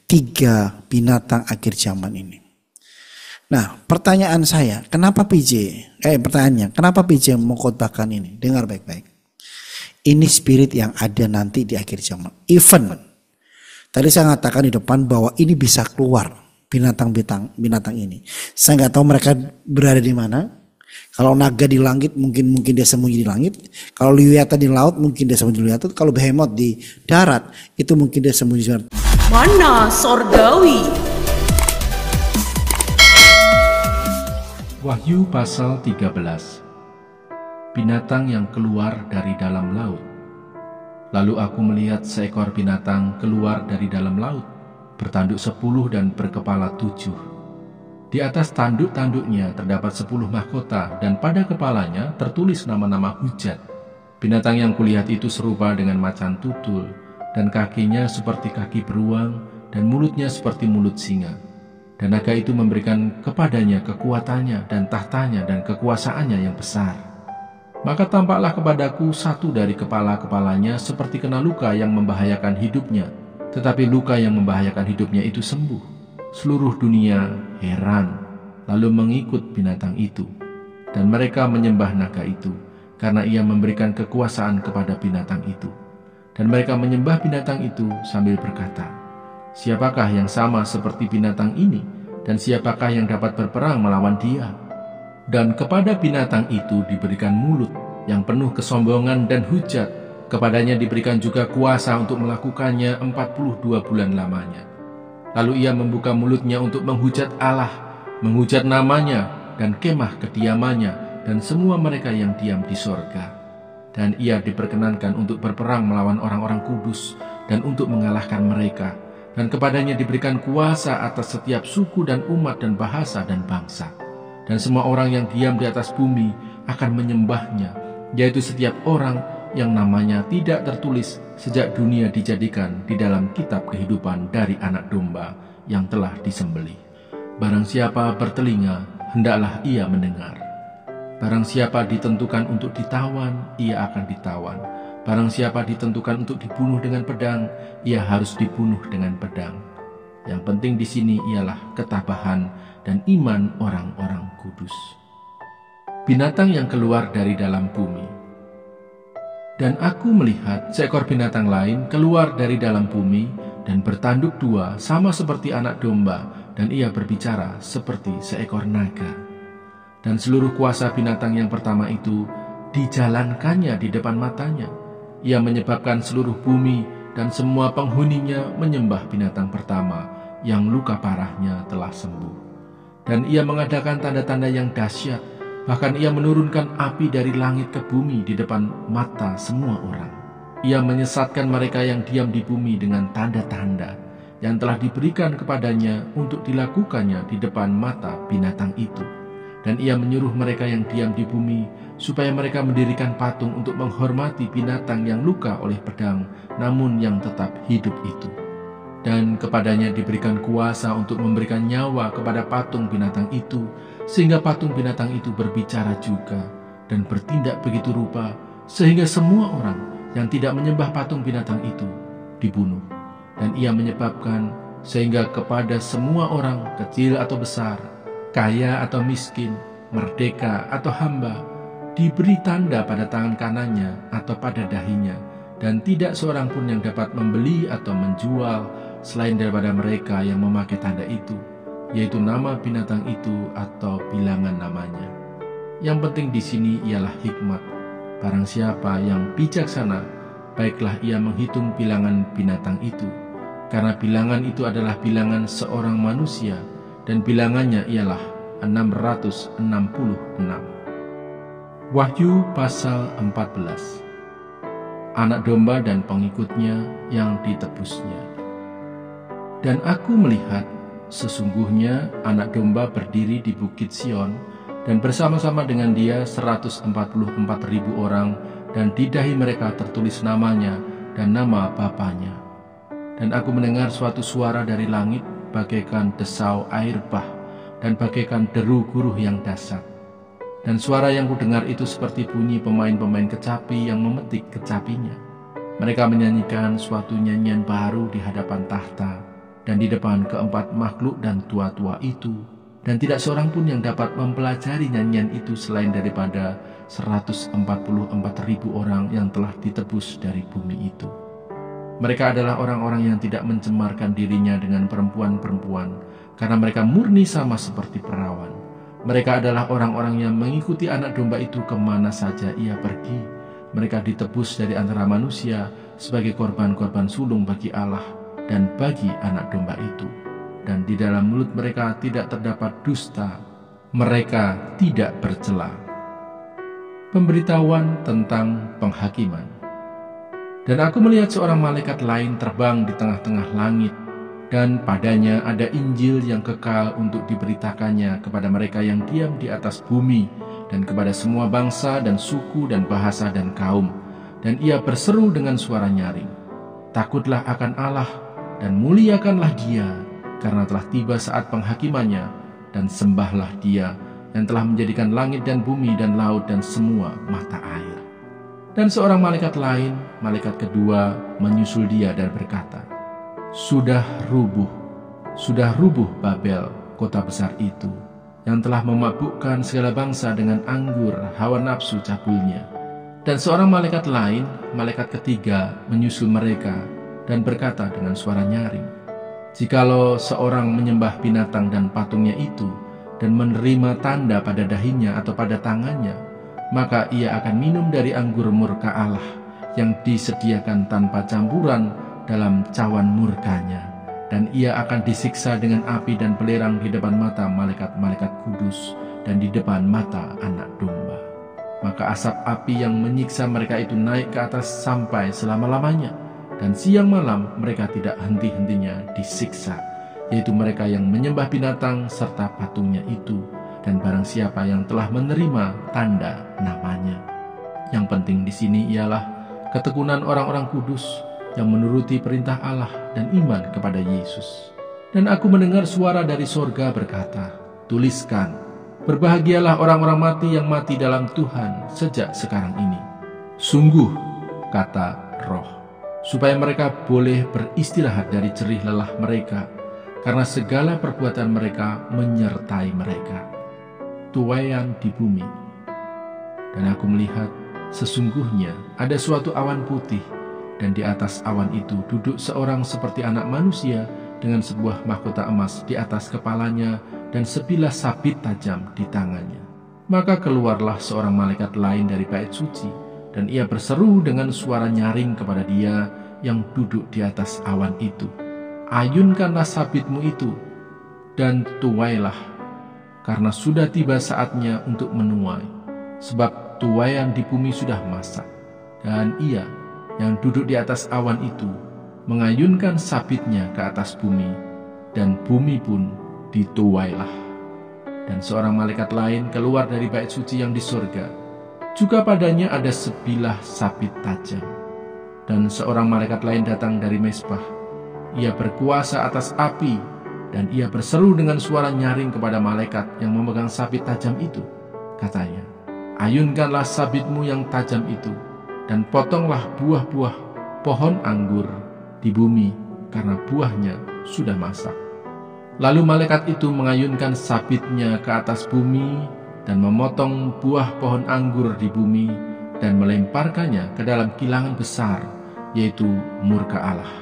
tiga binatang akhir zaman ini. Nah, pertanyaan saya, kenapa kenapa PJ mengkhotbahkan ini? Dengar baik-baik. Ini spirit yang ada nanti di akhir zaman. Even tadi saya katakan di depan bahwa ini bisa keluar binatang ini. Saya nggak tahu mereka berada di mana. Kalau naga di langit mungkin dia sembunyi di langit. Kalau Lewiatan di laut mungkin dia sembunyi di Lewiatan. Kalau Behemoth di darat itu mungkin dia sembunyi di darat. Mana sorgawi? Wahyu pasal 13. Binatang yang keluar dari dalam laut. Lalu aku melihat seekor binatang keluar dari dalam laut, bertanduk 10 dan berkepala 7. Di atas tanduk-tanduknya terdapat 10 mahkota, dan pada kepalanya tertulis nama-nama hujat. Binatang yang kulihat itu serupa dengan macan tutul, dan kakinya seperti kaki beruang, dan mulutnya seperti mulut singa. Dan naga itu memberikan kepadanya kekuatannya dan tahtanya dan kekuasaannya yang besar. Maka tampaklah kepadaku satu dari kepala-kepalanya seperti kena luka yang membahayakan hidupnya. Tetapi luka yang membahayakan hidupnya itu sembuh. Seluruh dunia heran, lalu mengikut binatang itu. Dan mereka menyembah naga itu, karena ia memberikan kekuasaan kepada binatang itu. Dan mereka menyembah binatang itu sambil berkata, "Siapakah yang sama seperti binatang ini, dan siapakah yang dapat berperang melawan dia?" Dan kepada binatang itu diberikan mulut yang penuh kesombongan dan hujat. Kepadanya diberikan juga kuasa untuk melakukannya 42 bulan lamanya. Lalu ia membuka mulutnya untuk menghujat Allah, menghujat namanya dan kemah kediamannya dan semua mereka yang diam di sorga. Dan ia diperkenankan untuk berperang melawan orang-orang kudus dan untuk mengalahkan mereka. Dan kepadanya diberikan kuasa atas setiap suku dan umat dan bahasa dan bangsa. Dan semua orang yang diam di atas bumi akan menyembahnya, yaitu setiap orang yang namanya tidak tertulis sejak dunia dijadikan di dalam kitab kehidupan dari Anak Domba yang telah disembelih. Barang siapa bertelinga, hendaklah ia mendengar. Barang siapa ditentukan untuk ditawan, ia akan ditawan. Barang siapa ditentukan untuk dibunuh dengan pedang, ia harus dibunuh dengan pedang. Yang penting di sini ialah ketabahan dan iman orang-orang kudus. Binatang yang keluar dari dalam bumi. Dan aku melihat seekor binatang lain keluar dari dalam bumi dan bertanduk 2 sama seperti anak domba, dan ia berbicara seperti seekor naga. Dan seluruh kuasa binatang yang pertama itu dijalankannya di depan matanya. Ia menyebabkan seluruh bumi dan semua penghuninya menyembah binatang pertama yang luka parahnya telah sembuh. Dan ia mengadakan tanda-tanda yang dahsyat, bahkan ia menurunkan api dari langit ke bumi di depan mata semua orang. Ia menyesatkan mereka yang diam di bumi dengan tanda-tanda yang telah diberikan kepadanya untuk dilakukannya di depan mata binatang itu. Dan ia menyuruh mereka yang diam di bumi supaya mereka mendirikan patung untuk menghormati binatang yang luka oleh pedang, namun yang tetap hidup itu. Dan kepadanya diberikan kuasa untuk memberikan nyawa kepada patung binatang itu, sehingga patung binatang itu berbicara juga dan bertindak begitu rupa, sehingga semua orang yang tidak menyembah patung binatang itu dibunuh. Dan ia menyebabkan sehingga kepada semua orang, kecil atau besar, kaya atau miskin, merdeka atau hamba, diberi tanda pada tangan kanannya atau pada dahinya, dan tidak seorang pun yang dapat membeli atau menjual selain daripada mereka yang memakai tanda itu, yaitu nama binatang itu atau bilangan namanya. Yang penting di sini ialah hikmat. Barang siapa yang bijaksana, baiklah ia menghitung bilangan binatang itu, karena bilangan itu adalah bilangan seorang manusia, dan bilangannya ialah 666. Wahyu pasal 14. Anak domba dan pengikutnya yang ditebusnya. Dan aku melihat, sesungguhnya anak domba berdiri di bukit Sion, dan bersama-sama dengan dia 144.000 orang, dan di dahi mereka tertulis namanya dan nama Bapanya. Dan aku mendengar suatu suara dari langit bagaikan desau air bah, dan bagaikan deru guruh yang dahsyat. Dan suara yang kudengar itu seperti bunyi pemain-pemain kecapi yang memetik kecapinya. Mereka menyanyikan suatu nyanyian baru di hadapan tahta, dan di depan keempat makhluk dan tua-tua itu, dan tidak seorang pun yang dapat mempelajari nyanyian itu selain daripada 144.000 orang yang telah ditebus dari bumi itu. Mereka adalah orang-orang yang tidak mencemarkan dirinya dengan perempuan-perempuan, karena mereka murni sama seperti perawan. Mereka adalah orang-orang yang mengikuti anak domba itu kemana saja ia pergi. Mereka ditebus dari antara manusia sebagai korban-korban sulung bagi Allah dan bagi anak domba itu. Dan di dalam mulut mereka tidak terdapat dusta, mereka tidak bercela. Pemberitahuan tentang penghakiman. Dan aku melihat seorang malaikat lain terbang di tengah-tengah langit, dan padanya ada Injil yang kekal untuk diberitakannya kepada mereka yang diam di atas bumi, dan kepada semua bangsa dan suku dan bahasa dan kaum. Dan ia berseru dengan suara nyaring, "Takutlah akan Allah dan muliakanlah Dia, karena telah tiba saat penghakimannya, dan sembahlah Dia yang telah menjadikan langit dan bumi dan laut dan semua mata air." Dan seorang malaikat lain, malaikat kedua, menyusul dia dan berkata, sudah rubuh Babel, kota besar itu, yang telah memabukkan segala bangsa dengan anggur hawa nafsu cabulnya." Dan seorang malaikat lain, malaikat ketiga, menyusul mereka dan berkata dengan suara nyaring, "Jikalau seorang menyembah binatang dan patungnya itu, dan menerima tanda pada dahinya atau pada tangannya, maka ia akan minum dari anggur murka Allah yang disediakan tanpa campuran dalam cawan murkanya, dan ia akan disiksa dengan api dan belerang di depan mata malaikat-malaikat kudus dan di depan mata anak domba. Maka asap api yang menyiksa mereka itu naik ke atas sampai selama-lamanya, dan siang malam mereka tidak henti-hentinya disiksa, yaitu mereka yang menyembah binatang serta patungnya itu, dan barang siapa yang telah menerima tanda namanya. Yang penting di sini ialah ketekunan orang-orang kudus yang menuruti perintah Allah dan iman kepada Yesus. Dan aku mendengar suara dari sorga berkata, "Tuliskan, berbahagialah orang-orang mati yang mati dalam Tuhan sejak sekarang ini. Sungguh," kata Roh, "supaya mereka boleh beristirahat dari jerih lelah mereka, karena segala perbuatan mereka menyertai mereka." Tuaian di bumi. Dan aku melihat, sesungguhnya ada suatu awan putih, dan di atas awan itu duduk seorang seperti anak manusia dengan sebuah mahkota emas di atas kepalanya dan sebilah sabit tajam di tangannya. Maka keluarlah seorang malaikat lain dari bait suci, dan ia berseru dengan suara nyaring kepada dia yang duduk di atas awan itu, "Ayunkanlah sabitmu itu, dan tuailah, karena sudah tiba saatnya untuk menuai, sebab tuaian di bumi sudah masak." Dan ia yang duduk di atas awan itu mengayunkan sabitnya ke atas bumi, dan bumi pun dituailah. Dan seorang malaikat lain keluar dari bait suci yang di surga, juga padanya ada sebilah sabit tajam. Dan seorang malaikat lain datang dari mezbah, ia berkuasa atas api, dan ia berseru dengan suara nyaring kepada malaikat yang memegang sabit tajam itu. Katanya, "Ayunkanlah sabitmu yang tajam itu, dan potonglah buah-buah pohon anggur di bumi, karena buahnya sudah masak." Lalu malaikat itu mengayunkan sabitnya ke atas bumi, dan memotong buah pohon anggur di bumi, dan melemparkannya ke dalam kilangan besar, yaitu murka Allah.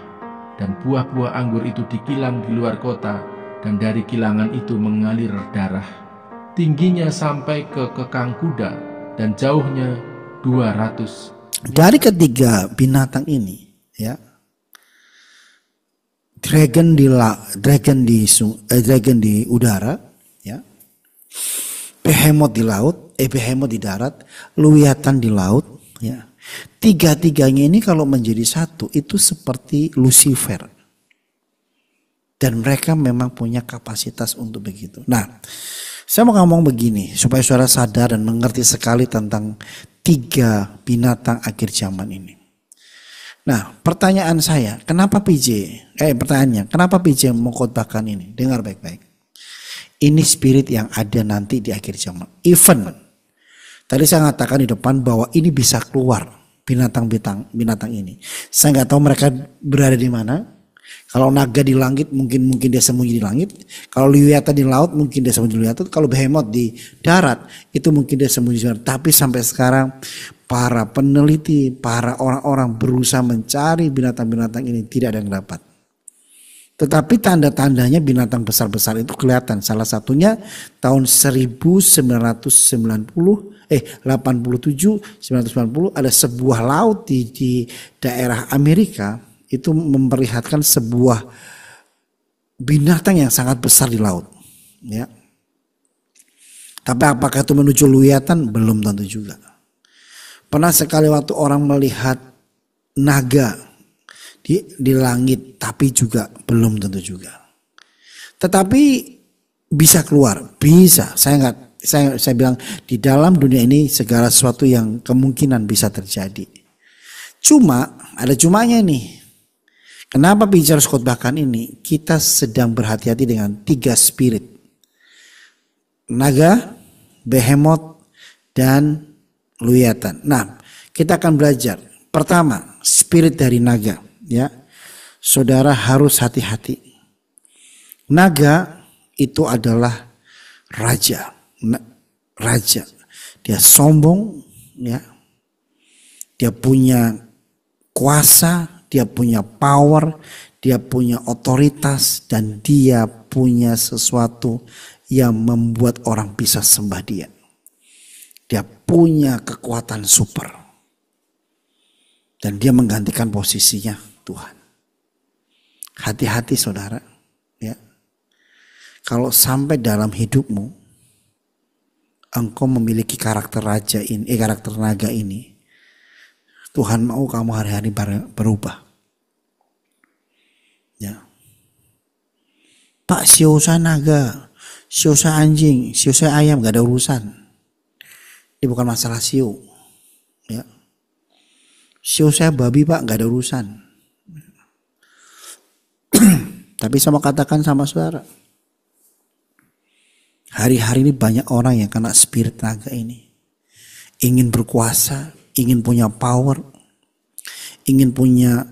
Dan buah-buah anggur itu dikilang di luar kota, dan dari kilangan itu mengalir darah. Tingginya sampai ke kekang kuda, dan jauhnya 200. Dari ketiga binatang ini, ya, dragon di udara, ya, behemoth di laut, behemoth di darat, Lewiatan di laut, ya. Tiga-tiganya ini kalau menjadi satu itu seperti Lucifer. Dan mereka memang punya kapasitas untuk begitu. Nah, saya mau ngomong begini supaya saudara sadar dan mengerti sekali tentang tiga binatang akhir zaman ini. Nah, pertanyaan saya, kenapa kenapa PJ mengkhotbahkan ini? Dengar baik-baik. Ini spirit yang ada nanti di akhir zaman. Even tadi saya katakan di depan bahwa ini bisa keluar binatang ini. Saya nggak tahu mereka berada di mana. Kalau naga di langit mungkin dia sembunyi di langit. Kalau Lewiatan di laut mungkin dia sembunyi di laut. Kalau Behemoth di darat itu mungkin dia sembunyi di darat. Tapi sampai sekarang para peneliti, para orang-orang berusaha mencari binatang-binatang ini, tidak ada yang dapat. Tetapi tanda-tandanya binatang besar-besar itu kelihatan. Salah satunya tahun 1990 ada sebuah laut di daerah Amerika itu memperlihatkan sebuah binatang yang sangat besar di laut. Ya. Tapi apakah itu menuju Lewiatan? Belum tentu juga. Pernah sekali waktu orang melihat naga di langit, tapi juga belum tentu juga. Tetapi bisa keluar, bisa. Saya bilang di dalam dunia ini segala sesuatu yang kemungkinan bisa terjadi. Cuma ada cumanya nih. Kenapa bicara khotbahkan ini? Kita sedang berhati-hati dengan 3 spirit. Naga, Behemoth, dan Lewiatan. Nah, kita akan belajar. Pertama, spirit dari naga. Ya, saudara harus hati-hati. Naga itu adalah raja. Raja. Dia sombong, ya. Dia punya kuasa, dia punya power, dia punya otoritas, dan dia punya sesuatu yang membuat orang bisa sembah dia. Dia punya kekuatan super. Dan dia menggantikan posisinya Tuhan. Hati-hati saudara. Ya. Kalau sampai dalam hidupmu engkau memiliki karakter raja ini, karakter naga ini, Tuhan mau kamu hari-hari berubah. Ya. Pak, siosa naga, siosa anjing, siosa ayam, gak ada urusan. Ini bukan masalah sio. Ya. Siosa babi pak, gak ada urusan. Tapi saya mau katakan sama saudara, hari-hari ini banyak orang yang kena spirit naga ini. Ingin berkuasa, ingin punya power, ingin punya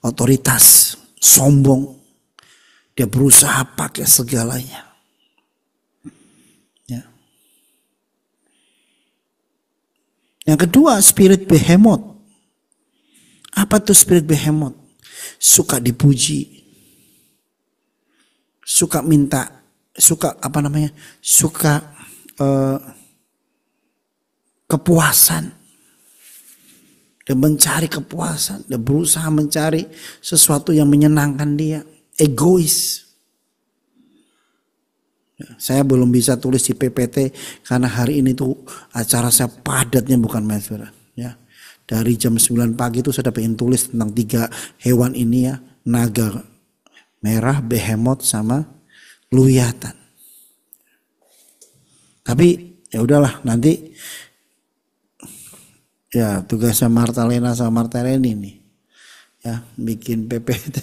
otoritas, sombong. Dia berusaha pakai segalanya. Ya. Yang kedua, spirit Behemoth. Apa tuh spirit Behemoth? Suka dipuji, suka minta, suka kepuasan. Dia mencari kepuasan, dia berusaha mencari sesuatu yang menyenangkan dia. Egois. Saya belum bisa tulis di PPT karena hari ini tuh acara saya padatnya bukan main saudara. Ya. Dari jam 9 pagi itu saya pengen tulis tentang 3 hewan ini ya. Naga merah, Behemoth sama Lewiatan. Tapi ya udahlah nanti ya tugasnya Martalena sama Marteleni nih. Ya bikin PPT.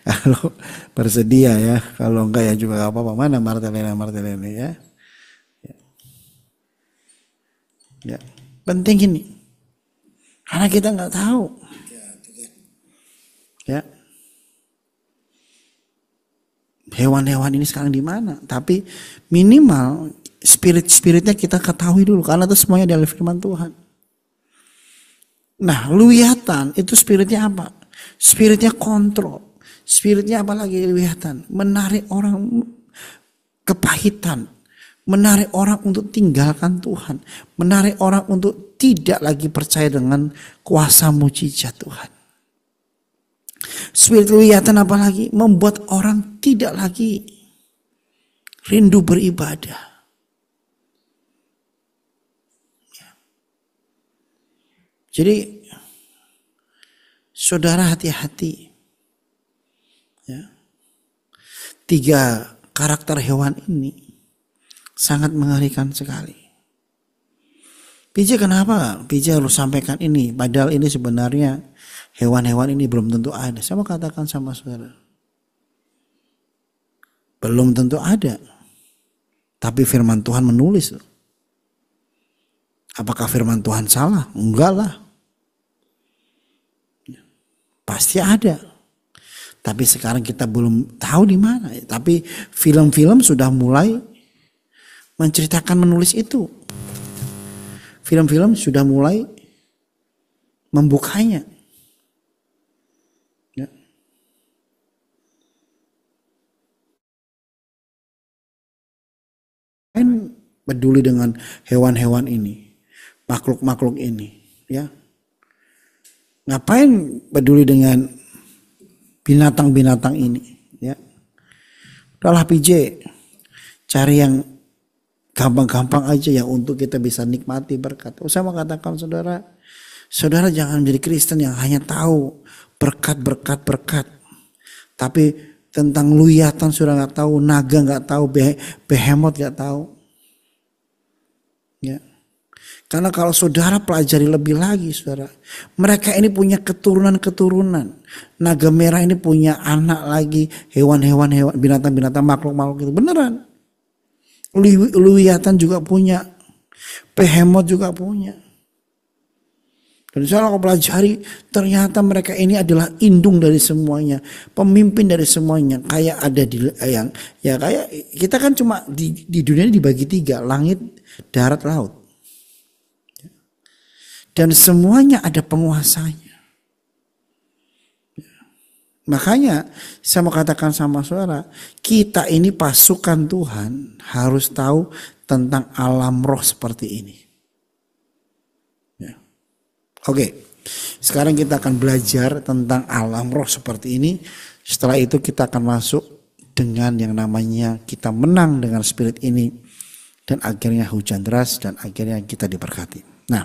Kalau bersedia ya. Kalau enggak ya juga gak apa-apa. Mana Marteleni ya. Ya. Penting ini, karena kita nggak tahu, ya hewan-hewan ini sekarang di mana. Tapi minimal spiritnya kita ketahui dulu, karena itu semuanya dari firman Tuhan. Nah, Lewiatan itu spiritnya apa? Spiritnya kontrol. Spiritnya apa lagi Lewiatan? Menarik orang kepahitan. Menarik orang untuk tinggalkan Tuhan. Menarik orang untuk tidak lagi percaya dengan kuasa mujizat Tuhan. Spirit Lewiatan apa lagi? Membuat orang tidak lagi rindu beribadah. Jadi saudara hati-hati. Ya. 3 karakter hewan ini sangat mengerikan sekali. PJ kenapa? PJ harus sampaikan ini. Padahal ini sebenarnya hewan-hewan ini belum tentu ada. Saya mau katakan sama saudara. Belum tentu ada. Tapi firman Tuhan menulis. Apakah firman Tuhan salah? Enggak lah. pasti ada. Tapi sekarang kita belum tahu di mana. Tapi film-film sudah mulai menceritakan, menulis itu. Film-film sudah mulai membukanya. Ya. Ngapain peduli dengan hewan-hewan ini, makhluk-makhluk ini, ya? Ngapain peduli dengan binatang-binatang ini, ya? Udahlah PJ, cari yang gampang-gampang aja ya untuk kita bisa nikmati berkat. Saya mau katakan saudara jangan menjadi Kristen yang hanya tahu berkat. Tapi tentang luyatan sudah nggak tahu, naga nggak tahu, behemoth nggak tahu. Ya. Karena kalau saudara pelajari lebih lagi, saudara, mereka ini punya keturunan. Naga merah ini punya anak lagi, hewan-hewan, binatang-binatang, makhluk-makhluk itu beneran. Luyatan juga punya, behemoth juga punya. Dan saya pelajari ternyata mereka ini adalah indung dari semuanya, pemimpin dari semuanya. Kayak ada kayak kita kan cuma di dunia ini dibagi 3, langit, darat, laut. Dan semuanya ada penguasanya. Makanya saya mau katakan sama saudara, kita ini pasukan Tuhan harus tahu tentang alam roh seperti ini. Oke, sekarang kita akan belajar tentang alam roh seperti ini. Setelah itu kita akan masuk dengan yang namanya kita menang dengan spirit ini. Dan akhirnya hujan deras dan akhirnya kita diberkati. Nah,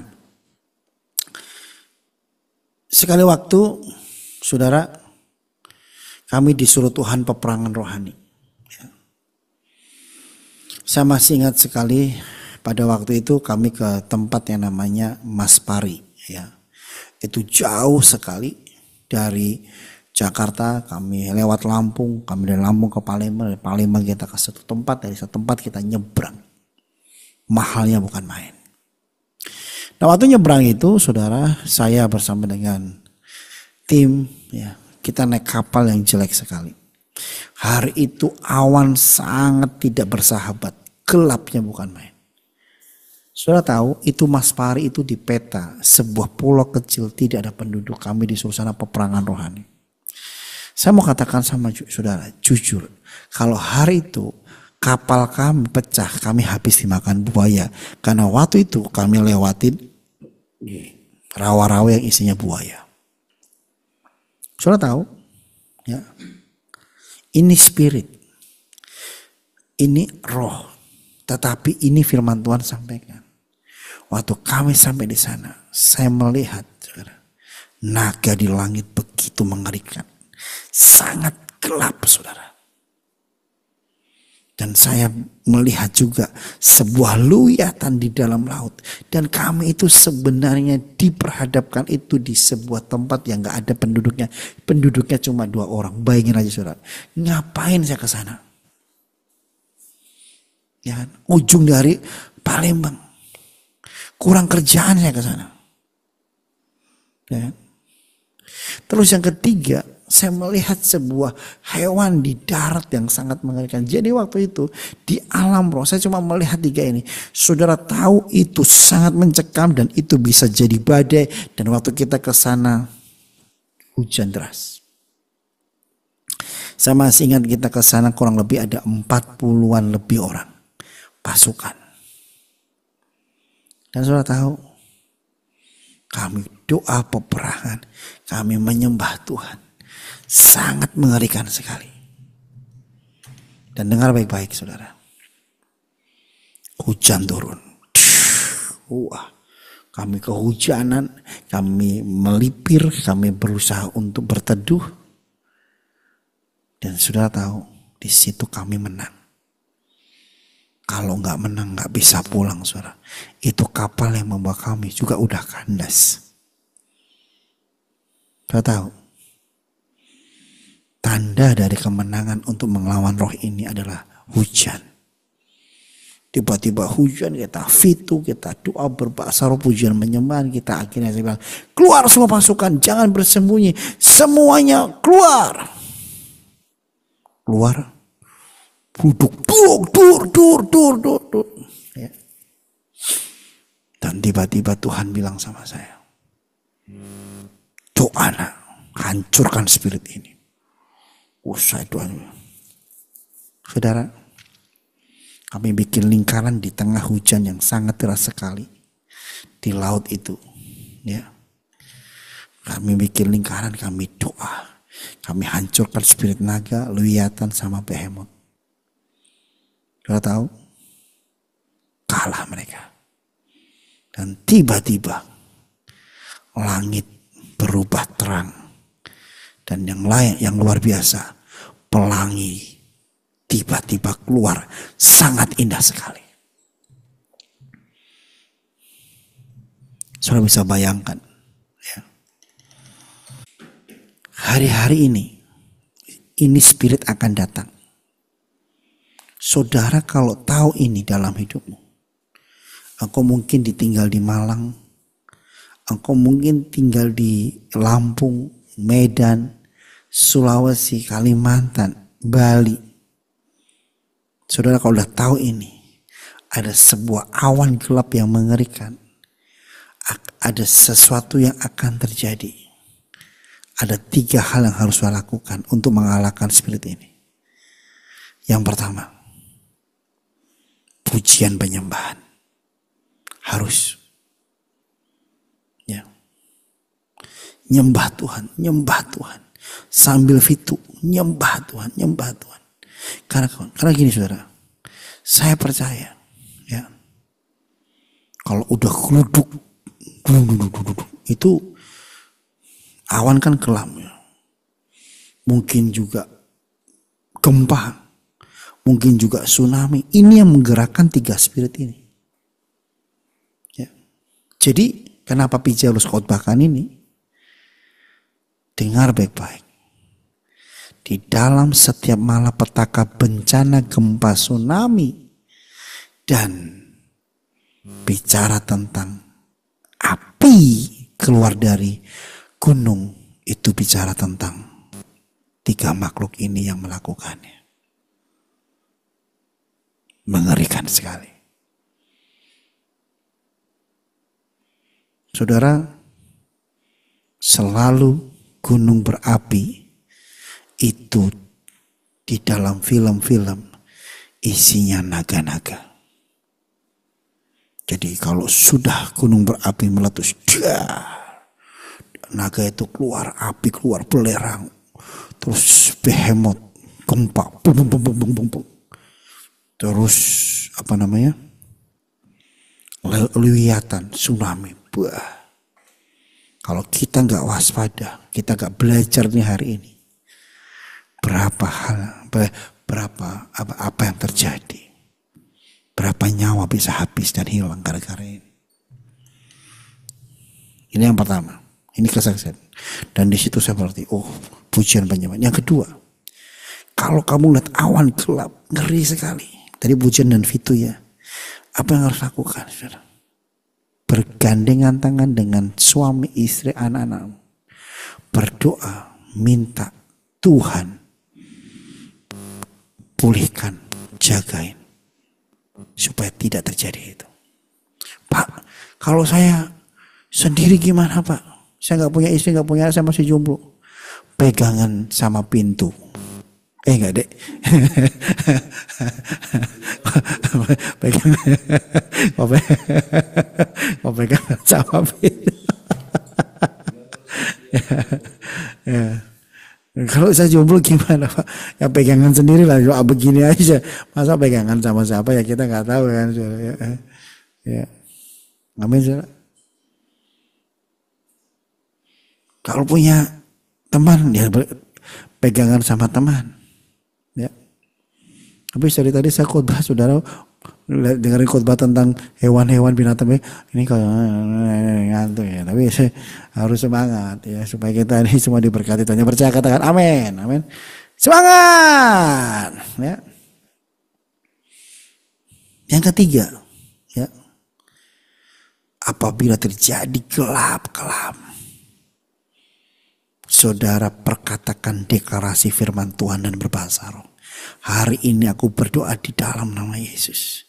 sekali waktu saudara, kami disuruh Tuhan peperangan rohani. Saya masih ingat sekali pada waktu itu kami ke tempat yang namanya Maspari. Ya, itu jauh sekali dari Jakarta. Kami lewat Lampung, kami dari Lampung ke Palembang, dari Palembang kita ke satu tempat, dari satu tempat kita nyebrang. Mahalnya bukan main. Nah waktu nyebrang itu, saudara, saya bersama dengan tim, ya, kita naik kapal yang jelek sekali. Hari itu awan sangat tidak bersahabat, gelapnya bukan main. Saudara tahu itu Maspari itu di peta sebuah pulau kecil, tidak ada penduduk, kami disuruh sana peperangan rohani. Saya mau katakan sama saudara, jujur, kalau hari itu kapal kami pecah, kami habis dimakan buaya. Karena waktu itu kami lewatin rawa-rawa yang isinya buaya. Saudara tahu, ya, ini spirit, ini roh, tetapi ini firman Tuhan sampaikan. Waktu kami sampai di sana, saya melihat, saudara, naga di langit begitu mengerikan. Sangat gelap, saudara. Dan saya melihat juga sebuah luyatan di dalam laut. Dan kami itu sebenarnya diperhadapkan itu di sebuah tempat yang gak ada penduduknya. Penduduknya cuma 2 orang. Bayangin aja, saudara. Ngapain saya ke sana? Ya, ujung dari Palembang. Kurang kerjaan saya ke sana. Ya. Terus yang ketiga, saya melihat sebuah hewan di darat yang sangat mengerikan. Jadi waktu itu di alam roh saya cuma melihat 3 ini. Saudara tahu itu sangat mencekam dan itu bisa jadi badai. Dan waktu kita ke sana hujan deras. Saya masih ingat kita ke sana kurang lebih ada 40-an lebih orang. Pasukan. Dan saudara tahu, kami doa peperangan, kami menyembah Tuhan. Sangat mengerikan sekali. Dan dengar baik-baik, saudara. Hujan turun. Wah, kami kehujanan, kami melipir, kami berusaha untuk berteduh. Dan saudara tahu, di situ kami menang. Kalau nggak menang nggak bisa pulang, saudara. Itu kapal yang membawa kami juga udah kandas. Saudara tahu, tanda dari kemenangan untuk melawan roh ini adalah hujan. Tiba-tiba hujan, kita fitu, kita doa berbahasa roh, pujian menyembahan, kita akhirnya saya bilang, keluar semua pasukan, jangan bersembunyi, semuanya keluar. Keluar, duduk, dur. Ya. Dan tiba-tiba Tuhan bilang sama saya, doa nak, hancurkan spirit ini. Saya doa. Saudara, kami bikin lingkaran di tengah hujan yang sangat deras sekali di laut itu, ya. Kami bikin lingkaran, kami doa, kami hancurkan spirit naga, Lewiatan sama Behemoth. Saudara tahu, kalah mereka. Dan tiba-tiba langit berubah terang, dan yang lain, yang luar biasa, pelangi tiba-tiba keluar, sangat indah sekali. Saudara bisa bayangkan, ya. Hari-hari ini spirit akan datang. Saudara kalau tahu ini dalam hidupmu, engkau mungkin ditinggal di Malang, engkau mungkin tinggal di Lampung, Medan, Sulawesi, Kalimantan, Bali. Saudara kalau udah tahu ini, ada sebuah awan gelap yang mengerikan. Ada sesuatu yang akan terjadi. Ada 3 hal yang harus saya lakukan untuk mengalahkan spirit ini. Yang pertama, pujian penyembahan. Harus. Ya. Nyembah Tuhan. Sambil fitu, nyembah Tuhan. Karena gini saudara, saya percaya, ya, kalau udah geluduk, itu awan kan gelap, ya. Mungkin juga gempa, mungkin juga tsunami. Ini yang menggerakkan 3 spirit ini. Ya. Jadi kenapa PJ harus khotbahkan ini? Dengar baik-baik. Di dalam setiap malapetaka bencana gempa tsunami dan bicara tentang api keluar dari gunung, itu bicara tentang 3 makhluk ini yang melakukannya. Mengerikan sekali. Saudara, selalu gunung berapi itu di dalam film-film isinya naga-naga. Jadi kalau sudah gunung berapi meletus, naga itu keluar, api keluar, belerang, terus Behemoth, gempa, terus Lewiatan, tsunami. Kalau kita nggak waspada, kita nggak belajar nih hari ini, apa yang terjadi, berapa nyawa bisa habis dan hilang gara-gara ini. Ini yang pertama, ini kesaksian. Dan di situ saya berarti, pujian penyembahan. Yang kedua, kalau kamu lihat awan gelap, ngeri sekali. Tadi pujian dan fitu, ya. Apa yang harus lakukan, saudara? Bergandengan tangan dengan suami, istri, anak-anakmu. Berdoa, minta Tuhan pulihkan, jagain, supaya tidak terjadi itu. Pak, kalau saya sendiri gimana Pak? Saya nggak punya istri, nggak punya anak, saya masih jomblo. Pegangan sama pintu. Enggak dek. Pegangan sama pintu. Ya. Kalau saya jomblo gimana Pak? Ya pegangan sendiri lah, begini aja. Masa pegangan sama siapa ya kita nggak tahu kan. Ya. Amin saudara. Kalau punya teman ya pegangan sama teman. Ya. Tapi dari tadi saya khotbah saudara, dengerin khotbah tentang hewan-hewan binatang ini kalau ngantuk ya, tapi saya harus semangat ya supaya kita ini semua diberkati. Tanya percaya katakan amin, amin. Semangat ya. Yang ketiga, ya, apabila terjadi gelap kelam, saudara perkatakan deklarasi firman Tuhan dan berbahasa roh. Hari ini aku berdoa di dalam nama Yesus.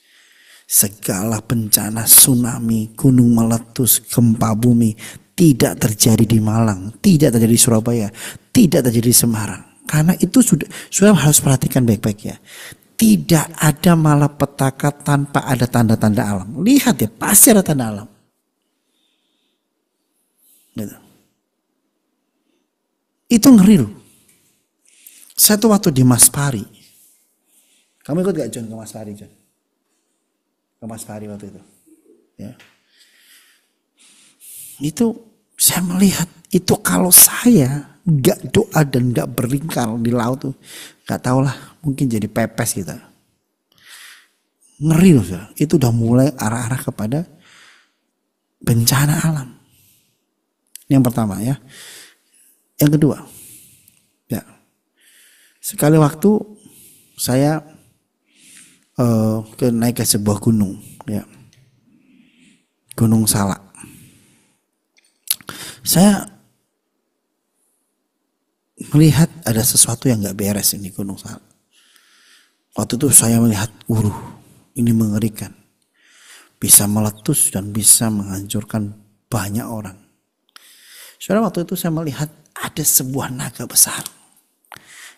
Segala bencana tsunami, gunung meletus, gempa bumi tidak terjadi di Malang, tidak terjadi di Surabaya, tidak terjadi di Semarang. Karena itu sudah harus perhatikan baik-baik ya. Tidak ada malapetaka tanpa ada tanda-tanda alam. Lihat ya, pasti ada tanda alam. Gitu. Itu ngeri loh. Saya tuh waktu di Maspari. Kamu ikut gak John ke Maspari John? Ke Maspari waktu itu. Ya. Itu saya melihat itu kalau saya gak doa dan gak beringkal di laut tuh, gak tau lah, mungkin jadi pepes kita. Ngeri loh, itu udah mulai arah-arah kepada bencana alam. Yang pertama ya. Yang kedua, ya, sekali waktu saya naik ke sebuah gunung, ya, Gunung Salak. Saya melihat ada sesuatu yang nggak beres ini Gunung Salak. Waktu itu saya melihat, ini mengerikan, bisa meletus dan bisa menghancurkan banyak orang. Saudara, waktu itu saya melihat ada sebuah naga besar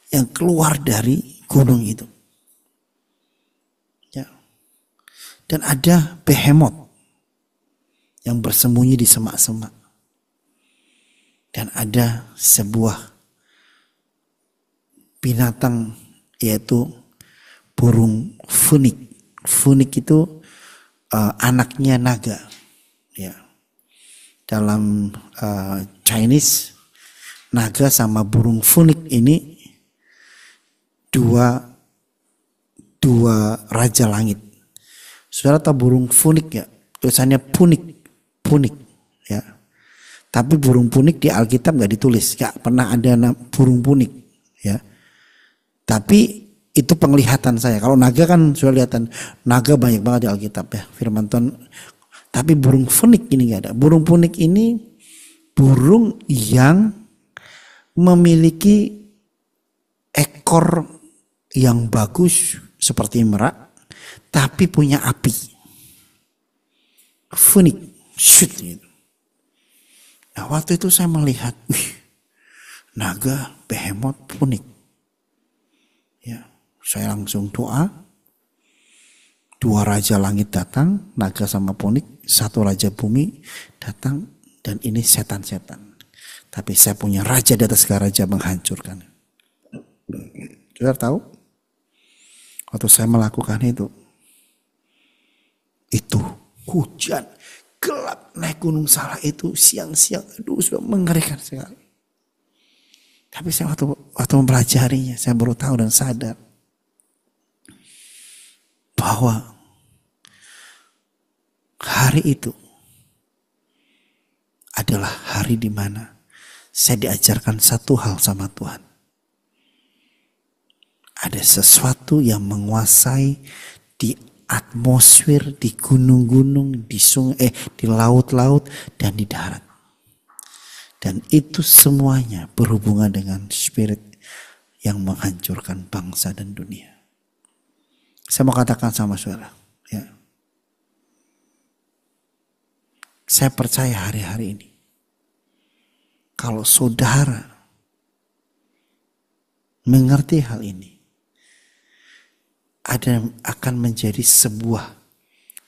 yang keluar dari gunung itu. Ya. Dan ada behemoth yang bersembunyi di semak-semak. Dan ada sebuah binatang yaitu burung funik. Funik itu anaknya naga. Ya. Dalam Chinese, naga sama burung funik ini dua raja langit. Saudara tahu burung funik ya? Tulisannya punik ya. Tapi burung punik di Alkitab nggak ditulis, nggak pernah ada burung punik ya. Tapi itu penglihatan saya. Kalau naga kan sudah lihatan, naga banyak banget di Alkitab ya, firman Tuhan. Tapi burung funik ini nggak ada. Burung punik ini burung yang memiliki ekor yang bagus seperti merak, tapi punya api. Funik, shoot gitu. Nah waktu itu saya melihat, naga, behemoth, funik. Ya, saya langsung doa. 2 raja langit datang, naga sama punik, 1 raja bumi datang, dan ini setan-setan. Tapi saya punya raja di atas segala raja menghancurkan. Saudara tahu? Waktu saya melakukan itu hujan, gelap, naik Gunung Salak itu siang-siang, sudah mengerikan sekali. Tapi saya waktu mempelajarinya, saya baru tahu dan sadar bahwa hari itu adalah hari di mana saya diajarkan satu hal sama Tuhan. Ada sesuatu yang menguasai di atmosfer, di gunung-gunung, di sungai, di laut-laut, dan di darat. Dan itu semuanya berhubungan dengan spirit yang menghancurkan bangsa dan dunia. Saya mau katakan sama saudara, ya. Saya percaya hari-hari ini, kalau saudara mengerti hal ini, akan menjadi sebuah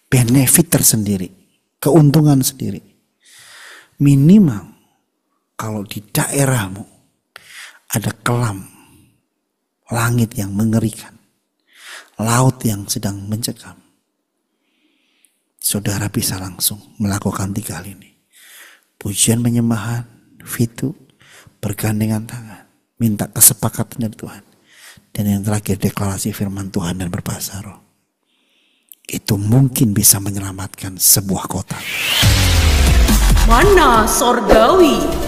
benefit tersendiri, keuntungan sendiri. Minimal kalau di daerahmu ada kelam, langit yang mengerikan, laut yang sedang mencekam, saudara bisa langsung melakukan 3 hal ini. Pujian penyembahan, fitu, bergandengan tangan, minta kesepakatan dari Tuhan. Dan yang terakhir deklarasi firman Tuhan dan berbahasa roh. Itu mungkin bisa menyelamatkan sebuah kota. Mana Sorgawi.